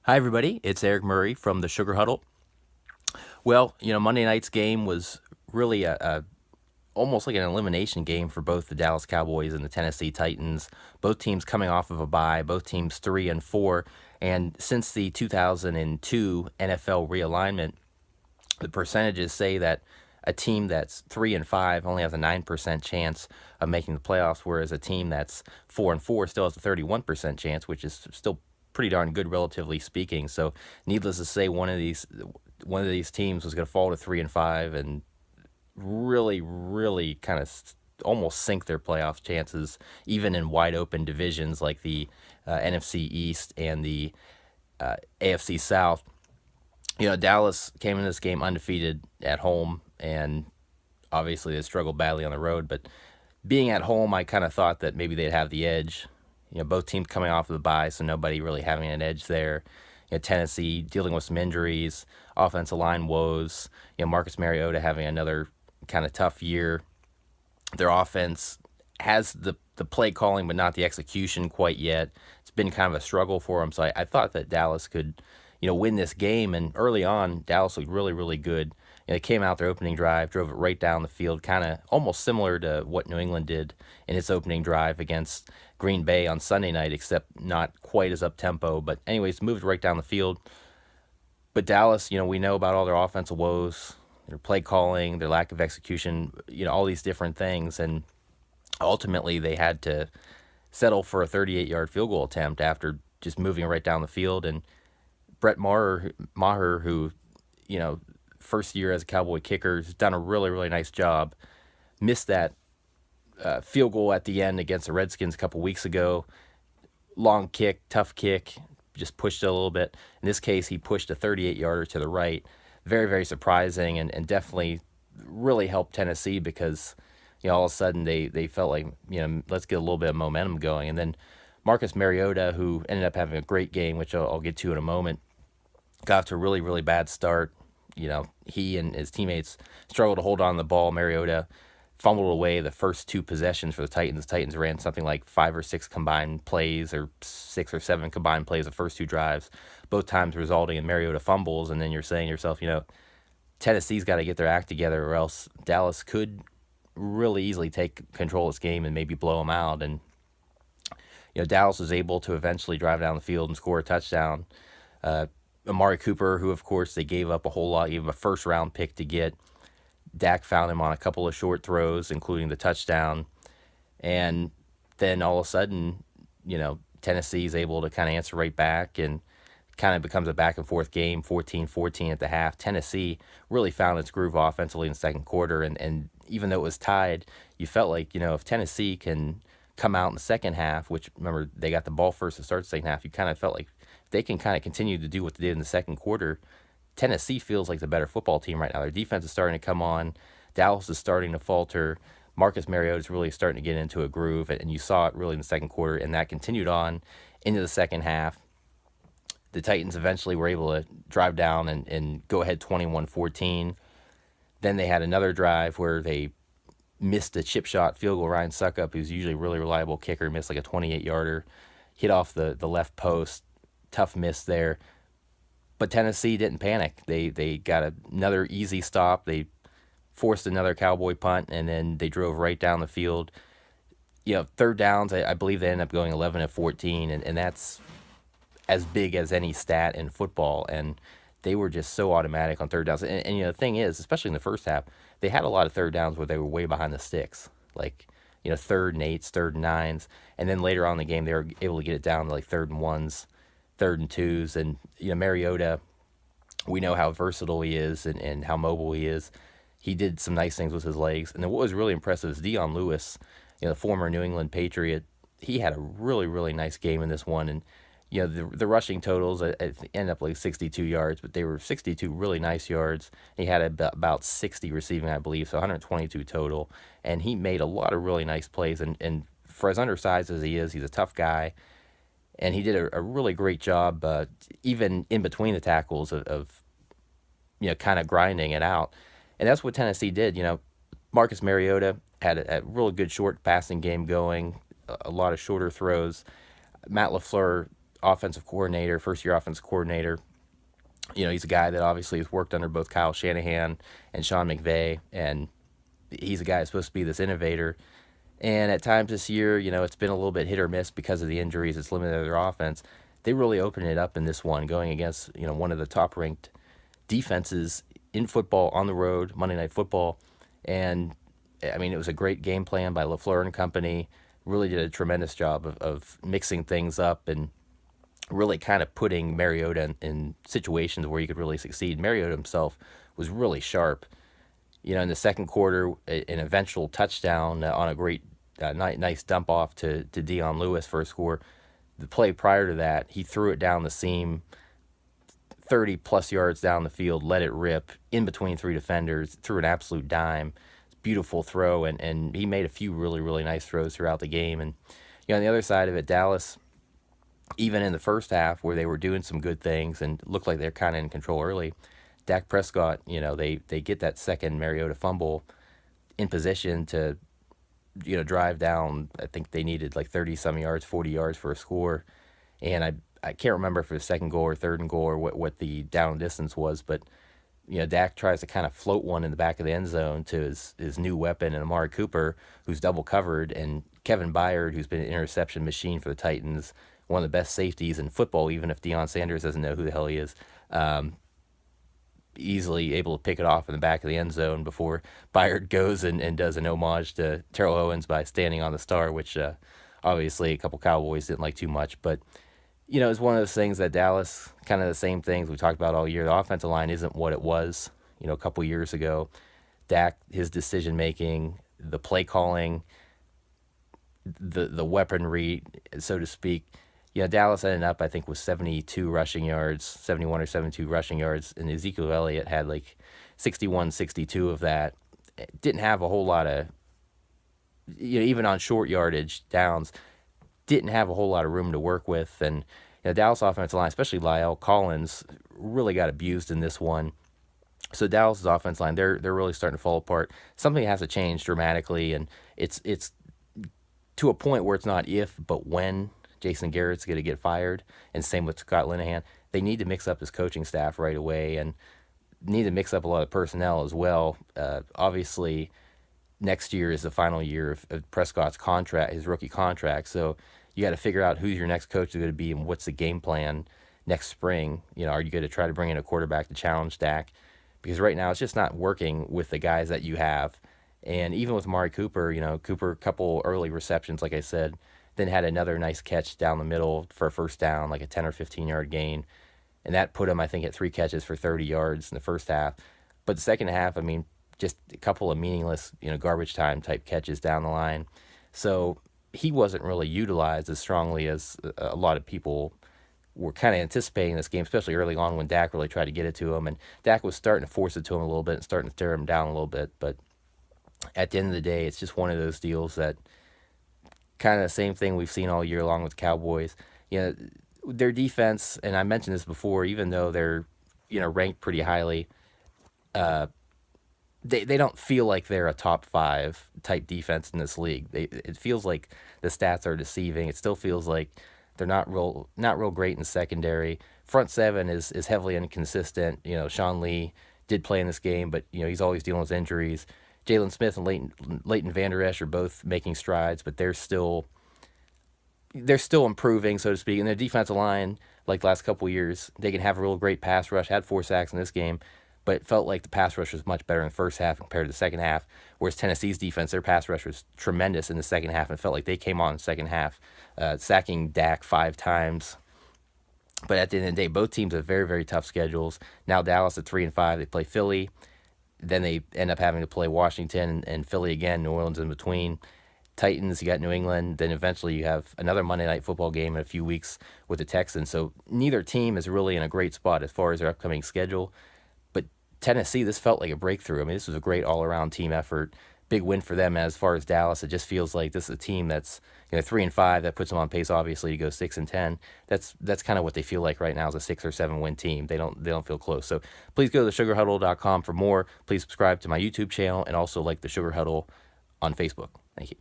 Hi, everybody. It's Eric Murray from the Sugar Huddle. Well, Monday night's game was really a almost like an elimination game for both the Dallas Cowboys and the Tennessee Titans. Both teams coming off of a bye, both teams 3-4. And since the 2002 NFL realignment, the percentages say that a team that's 3-5 only has a 9% chance of making the playoffs, whereas a team that's 4-4 still has a 31% chance, which is still pretty darn good, relatively speaking. So, needless to say, one of these teams was going to fall to 3-5 and really kind of almost sink their playoff chances, even in wide open divisions like the NFC East and the AFC South. Dallas came in this game undefeated at home, and obviously they struggled badly on the road. But being at home, I kind of thought that maybe they'd have the edge. Both teams coming off of the bye, so nobody really having an edge there. Tennessee dealing with some injuries, offensive line woes. Marcus Mariota having another kind of tough year. Their offense has the play calling, but not the execution quite yet. It's been kind of a struggle for them. So I thought that Dallas could, win this game. And early on, Dallas looked really, really good. They came out their opening drive, drove it right down the field, kind of almost similar to what New England did in its opening drive against Green Bay on Sunday night, except not quite as up-tempo. But anyways, moved right down the field. But Dallas, we know about all their offensive woes, their play calling, their lack of execution, all these different things. And ultimately, they had to settle for a 38-yard field goal attempt after just moving right down the field. And Brett Maher, who, first year as a Cowboy kicker, has done a really, really nice job. Missed that field goal at the end against the Redskins a couple weeks ago. Long kick, tough kick, just pushed it a little bit. In this case, he pushed a 38-yarder to the right. Very, very surprising, and definitely really helped Tennessee because, all of a sudden they felt like, let's get a little bit of momentum going. And then Marcus Mariota, who ended up having a great game, which I'll get to in a moment, got off to a really, really bad start. He and his teammates struggled to hold on to the ball. Mariota fumbled away the first two possessions for the Titans. The Titans ran something like 5 or 6 combined plays, or 6 or 7 combined plays the first two drives, both times resulting in Mariota fumbles. And then you're saying to yourself, Tennessee's got to get their act together, or else Dallas could really easily take control of this game and maybe blow them out. And Dallas was able to eventually drive down the field and score a touchdown. Amari Cooper, who of course they gave up a whole lot, gave him a first-round pick to get. Dak found him on a couple of short throws, including the touchdown. And then all of a sudden, Tennessee's able to kind of answer right back, and kind of becomes a back-and-forth game, 14-14 at the half. Tennessee really found its groove offensively in the second quarter, and even though it was tied, you felt like, if Tennessee can come out in the second half, which, remember, they got the ball first to start the second half, you kind of felt like if they can kind of continue to do what they did in the second quarter, Tennessee feels like the better football team right now. Their defense is starting to come on. Dallas is starting to falter. Marcus Mariota is really starting to get into a groove, and you saw it really in the second quarter, and that continued on into the second half. The Titans eventually were able to drive down and go ahead 21-14. Then they had another drive where they missed a chip shot field goal. Ryan Suckup, who's usually a really reliable kicker, missed like a 28-yarder, hit off the left post. Tough miss there. But Tennessee didn't panic. They got another easy stop. They forced another Cowboy punt, and then they drove right down the field. Third downs, I believe they ended up going 11-14, and that's as big as any stat in football. And they were just so automatic on third downs. And the thing is, especially in the first half, they had a lot of third downs where they were way behind the sticks. Like, 3rd and 8s, 3rd and 9s. And then later on in the game, they were able to get it down to like 3rd and 1s, 3rd and 2s. And, Mariota, we know how versatile he is and how mobile he is. He did some nice things with his legs. And then what was really impressive is Dion Lewis, the former New England Patriot. He had a really, really nice game in this one. And, the rushing totals ended up like 62 yards, but they were 62 really nice yards. He had about 60 receiving, I believe, so 122 total. And he made a lot of really nice plays. And for as undersized as he is, he's a tough guy. And he did a really great job, even in between the tackles, of kind of grinding it out. And that's what Tennessee did. Marcus Mariota had a really good short passing game going, a lot of shorter throws. Matt LaFleur offensive coordinator, first-year offensive coordinator. He's a guy that obviously has worked under both Kyle Shanahan and Sean McVay, and he's a guy that's supposed to be this innovator. And at times this year, it's been a little bit hit or miss because of the injuries. It's limited their offense. They really opened it up in this one, going against, one of the top-ranked defenses in football on the road, Monday Night Football. And, it was a great game plan by LaFleur and company. Really did a tremendous job of mixing things up and really kind of putting Mariota in situations where he could really succeed. Mariota himself was really sharp. In the second quarter, an eventual touchdown on a great, nice dump off to Dion Lewis for a score. The play prior to that, he threw it down the seam, 30-plus yards down the field, let it rip in between three defenders, threw an absolute dime. Beautiful throw, and he made a few really, really nice throws throughout the game. And, on the other side of it, Dallas, even in the first half where they were doing some good things and looked like they're kind of in control early, Dak Prescott, they get that second Mariota fumble in position to, drive down. I think they needed like 30-some yards, 40 yards for a score. And I can't remember if it was second goal or third and goal or what the down distance was, but, Dak tries to kind of float one in the back of the end zone to his new weapon, and Amari Cooper, who's double covered, and Kevin Byard, who's been an interception machine for the Titans, one of the best safeties in football, even if Deion Sanders doesn't know who the hell he is. Easily able to pick it off in the back of the end zone before Byard goes and does an homage to Terrell Owens by standing on the star, which obviously a couple Cowboys didn't like too much. But, it's one of those things that Dallas, kind of the same things we talked about all year. The offensive line isn't what it was, a couple years ago. Dak, his decision-making, the play calling, the weaponry, so to speak. Dallas ended up, I think, with 72 rushing yards, 71 or 72 rushing yards, and Ezekiel Elliott had like 61, 62 of that. Didn't have a whole lot of, even on short yardage downs, didn't have a whole lot of room to work with. And Dallas offensive line, especially La'el Collins, really got abused in this one. So Dallas's offensive line, they're really starting to fall apart. Something has to change dramatically, and it's to a point where it's not if, but when Jason Garrett's going to get fired, and same with Scott Linehan. They need to mix up his coaching staff right away and need to mix up a lot of personnel as well. Obviously, next year is the final year of Prescott's contract, his rookie contract. So you got to figure out who's your next coach is going to be and what's the game plan next spring. Are you going to try to bring in a quarterback to challenge Dak? Because right now it's just not working with the guys that you have. And even with Amari Cooper, Cooper, a couple early receptions, like I said, then had another nice catch down the middle for a first down, like a 10 or 15-yard gain. And that put him, I think, at 3 catches for 30 yards in the first half. But the second half, just a couple of meaningless, garbage time type catches down the line. So he wasn't really utilized as strongly as a lot of people were kind of anticipating this game, especially early on when Dak really tried to get it to him. And Dak was starting to force it to him a little bit and starting to tear him down a little bit. But at the end of the day, it's just one of those deals that kind of the same thing we've seen all year long with the Cowboys. Their defense, and I mentioned this before, even though they're, ranked pretty highly, they don't feel like they're a top 5 type defense in this league. It feels like the stats are deceiving. It still feels like they're not real great in secondary. Front 7 is heavily inconsistent. Sean Lee did play in this game, but he's always dealing with injuries. Jalen Smith and Leighton Vander Esch are both making strides, but they're still improving, so to speak. And their defensive line, like the last couple of years, they can have a real great pass rush. Had 4 sacks in this game, but it felt like the pass rush was much better in the first half compared to the second half. Whereas Tennessee's defense, their pass rush was tremendous in the second half, and it felt like they came on in the second half, sacking Dak 5 times. But at the end of the day, both teams have very, very tough schedules. Now Dallas at 3-5, they play Philly. Then they end up having to play Washington and Philly again, New Orleans in between. Titans, you got New England. Then eventually you have another Monday Night Football game in a few weeks with the Texans. So neither team is really in a great spot as far as their upcoming schedule. But Tennessee, this felt like a breakthrough. This was a great all-around team effort. Big win for them. As far as Dallas, it just feels like this is a team that's 3-5. That puts them on pace, obviously, to go 6-10. That's kind of what they feel like right now as a 6 or 7 win team. They don't feel close. So please go to sugarhuddle.com for more. Please subscribe to my YouTube channel and also like the Sugar Huddle on Facebook. Thank you.